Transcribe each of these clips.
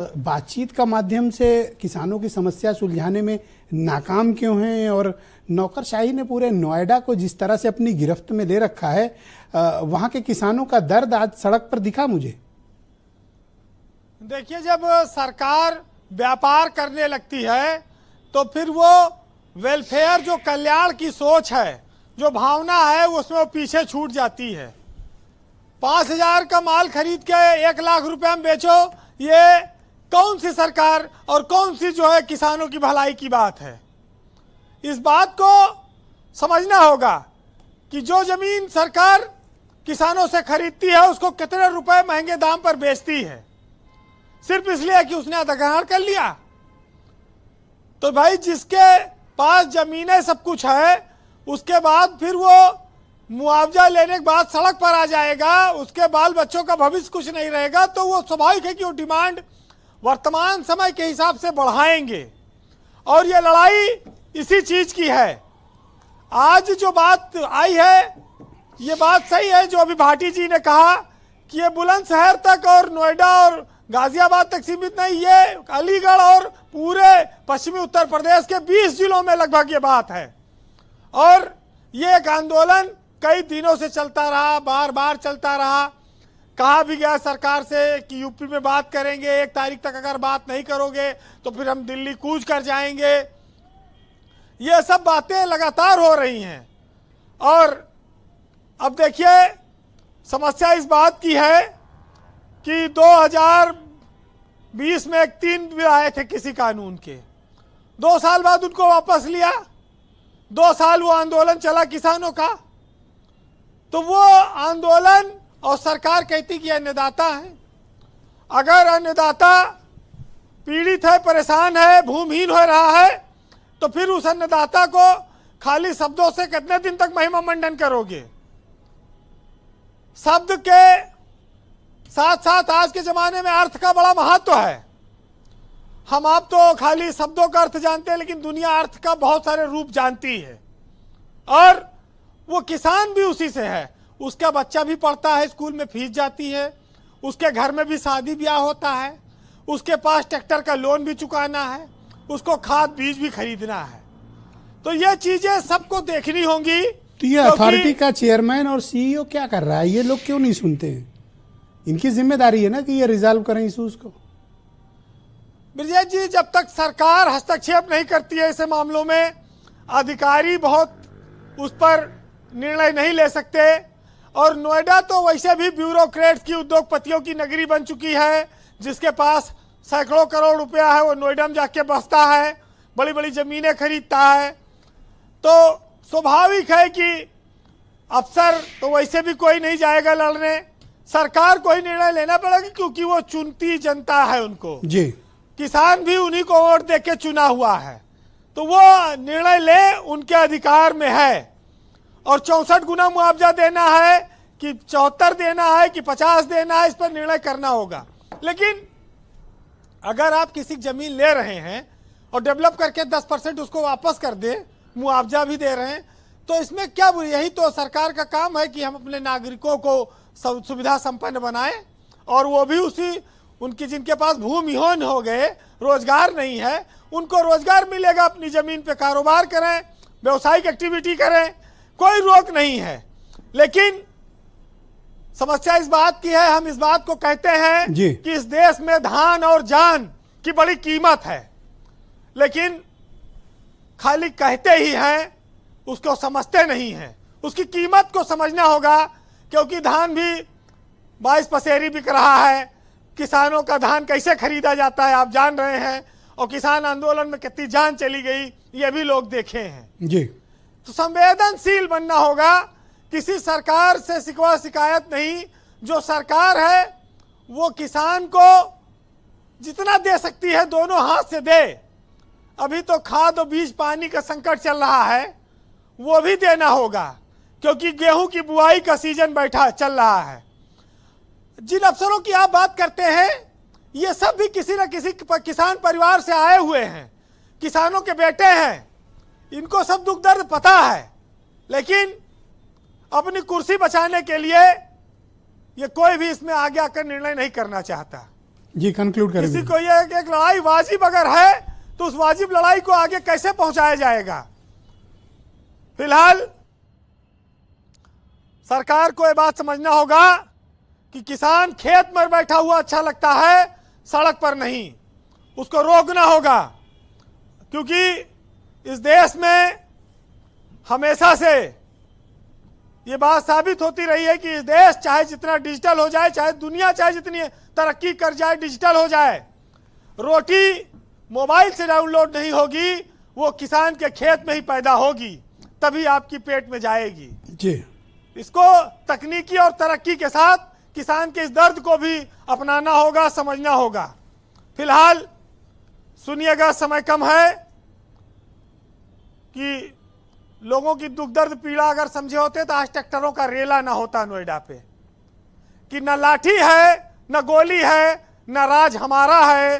बातचीत का माध्यम से किसानों की समस्या सुलझाने में नाकाम क्यों हैं और नौकरशाही ने पूरे नोएडा को जिस तरह से अपनी गिरफ्त में ले रखा है, वहां के किसानों का दर्द आज सड़क पर दिखा मुझे। देखिए, जब सरकार व्यापार करने लगती है तो फिर वो वेलफेयर, जो कल्याण की सोच है, जो भावना है, उसमें वो पीछे छूट जाती है। 5,000 का माल खरीद के 1 लाख रुपए में बेचो, ये कौन सी सरकार और कौन सी जो है किसानों की भलाई की बात है। इस बात को समझना होगा कि जो जमीन सरकार किसानों से खरीदती है उसको कितने रुपए महंगे दाम पर बेचती है, सिर्फ इसलिए कि उसने अधिग्रहण कर लिया। तो भाई, जिसके पास जमीनें सब कुछ है, उसके बाद फिर वो मुआवजा लेने के बाद सड़क पर आ जाएगा, उसके बाल बच्चों का भविष्य कुछ नहीं रहेगा, तो वो स्वाभाविक है कि वो डिमांड वर्तमान समय के हिसाब से बढ़ाएंगे। और ये लड़ाई इसी चीज की है। आज जो बात आई है, ये बात सही है जो अभी भाटी जी ने कहा कि ये बुलंदशहर तक और नोएडा और गाजियाबाद तक सीमित नहीं, ये अलीगढ़ और पूरे पश्चिमी उत्तर प्रदेश के 20 जिलों में लगभग ये बात है। और ये एक आंदोलन कई दिनों से चलता रहा, बार बार चलता रहा। कहा भी गया सरकार से कि यूपी में बात करेंगे, 1 तारीख तक अगर बात नहीं करोगे तो फिर हम दिल्ली कूच कर जाएंगे। ये सब बातें लगातार हो रही हैं। और अब देखिए, समस्या इस बात की है कि 2020 में 3 बिल आए थे किसी कानून के, 2 साल बाद उनको वापस लिया। 2 साल वो आंदोलन चला किसानों का। तो वो आंदोलन, और सरकार कहती कि अन्नदाता है। अगर अन्नदाता पीड़ित है, परेशान है, भूमिहीन हो रहा है, तो फिर उस अन्नदाता को खाली शब्दों से कितने दिन तक महिमा मंडन करोगे। शब्द के साथ साथ आज के जमाने में अर्थ का बड़ा महत्व है। हम आप तो खाली शब्दों का अर्थ जानते हैं, लेकिन दुनिया अर्थ का बहुत सारे रूप जानती है। और वो किसान भी उसी से है। उसका बच्चा भी पढ़ता है, स्कूल में फीस जाती है, उसके घर में भी शादी ब्याह होता है, उसके पास ट्रैक्टर का लोन भी चुकाना है, उसको खाद बीज भी खरीदना है। तो ये चीजें सबको देखनी होंगी। तो ये अथॉरिटी का चेयरमैन और सीईओ क्या कर रहा है? ये लोग क्यों नहीं सुनते हैं? इनकी जिम्मेदारी है ना कि ये रिजॉल्व करें इश्यूज को। ब्रजेश जी, जब तक सरकार हस्तक्षेप नहीं करती है ऐसे मामलों में, अधिकारी बहुत उस पर निर्णय नहीं ले सकते। और नोएडा तो वैसे भी ब्यूरोक्रेट्स की, उद्योगपतियों की नगरी बन चुकी है। जिसके पास सैकड़ों करोड़ रुपया है वो नोएडा में जाके बसता है, बड़ी बड़ी जमीनें खरीदता है। तो स्वाभाविक है कि अफसर तो वैसे भी कोई नहीं जाएगा लड़ने, सरकार को ही निर्णय लेना पड़ेगा, क्योंकि वो चुनती जनता है उनको जी। किसान भी उन्हीं को वोट देके चुना हुआ है, तो वो निर्णय ले, उनके अधिकार में है। और 64 गुना मुआवजा देना है कि 74 देना है कि 50 देना है, इस पर निर्णय करना होगा। लेकिन अगर आप किसी जमीन ले रहे हैं और डेवलप करके 10% उसको वापस कर दे, मुआवजा भी दे रहे हैं, तो इसमें क्या यही तो सरकार का काम है कि हम अपने नागरिकों को सुविधा संपन्न बनाएं। और वो भी उनकी जिनके पास भूमिहीन हो गए, रोजगार नहीं है, उनको रोजगार मिलेगा, अपनी जमीन पे कारोबार करें, व्यवसायिक एक्टिविटी करें, कोई रोक नहीं है। लेकिन समस्या इस बात की है, हम इस बात को कहते हैं कि इस देश में धान और जान की बड़ी कीमत है, लेकिन खाली कहते ही हैं, उसको समझते नहीं हैं। उसकी कीमत को समझना होगा, क्योंकि धान भी 22 पसेरी बिक रहा है। किसानों का धान कैसे खरीदा जाता है आप जान रहे हैं, और किसान आंदोलन में कितनी जान चली गई ये भी लोग देखे हैं जी। तो संवेदनशील बनना होगा, किसी सरकार से शिकवा शिकायत नहीं। जो सरकार है वो किसान को जितना दे सकती है दोनों हाथ से दे। अभी तो खाद और बीज पानी का संकट चल रहा है, वो भी देना होगा, क्योंकि गेहूं की बुआई का सीजन चल रहा है। जिन अफसरों की आप बात करते हैं, ये सब भी किसी न किसी किसान परिवार से आए हुए हैं, किसानों के बेटे हैं, इनको सब दुख दर्द पता है। लेकिन अपनी कुर्सी बचाने के लिए ये कोई भी इसमें आगे आकर निर्णय नहीं करना चाहता। जी कंक्लूड करें। किसी को ये एक लड़ाई वाजिब अगर है तो उस वाजिब लड़ाई को आगे कैसे पहुंचाया जाएगा। फिलहाल सरकार को यह बात समझना होगा कि किसान खेत में बैठा हुआ अच्छा लगता है, सड़क पर नहीं। उसको रोकना होगा, क्योंकि इस देश में हमेशा से ये बात साबित होती रही है कि इस देश चाहे जितना डिजिटल हो जाए, चाहे दुनिया चाहे जितनी तरक्की कर जाए, डिजिटल हो जाए, रोटी मोबाइल से डाउनलोड नहीं होगी, वो किसान के खेत में ही पैदा होगी, तभी आपकी पेट में जाएगी जी। इसको तकनीकी और तरक्की के साथ किसान के इस दर्द को भी अपनाना होगा, समझना होगा। फिलहाल सुनिएगा, समय कम है, कि लोगों की दुख दर्द पीड़ा अगर समझे होते तो आज ट्रैक्टरों का रेला ना होता नोएडा पे, कि न लाठी है, न गोली है, न राज हमारा है,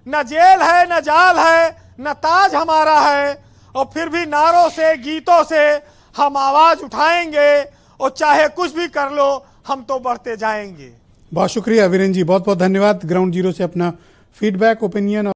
न जेल है, न जाल है, न ताज हमारा है, और फिर भी नारों से, गीतों से हम आवाज उठाएंगे, और चाहे कुछ भी कर लो हम तो बढ़ते जाएंगे। बहुत शुक्रिया वीरेन जी, बहुत बहुत धन्यवाद। ग्राउंड जीरो से अपना फीडबैक, ओपिनियन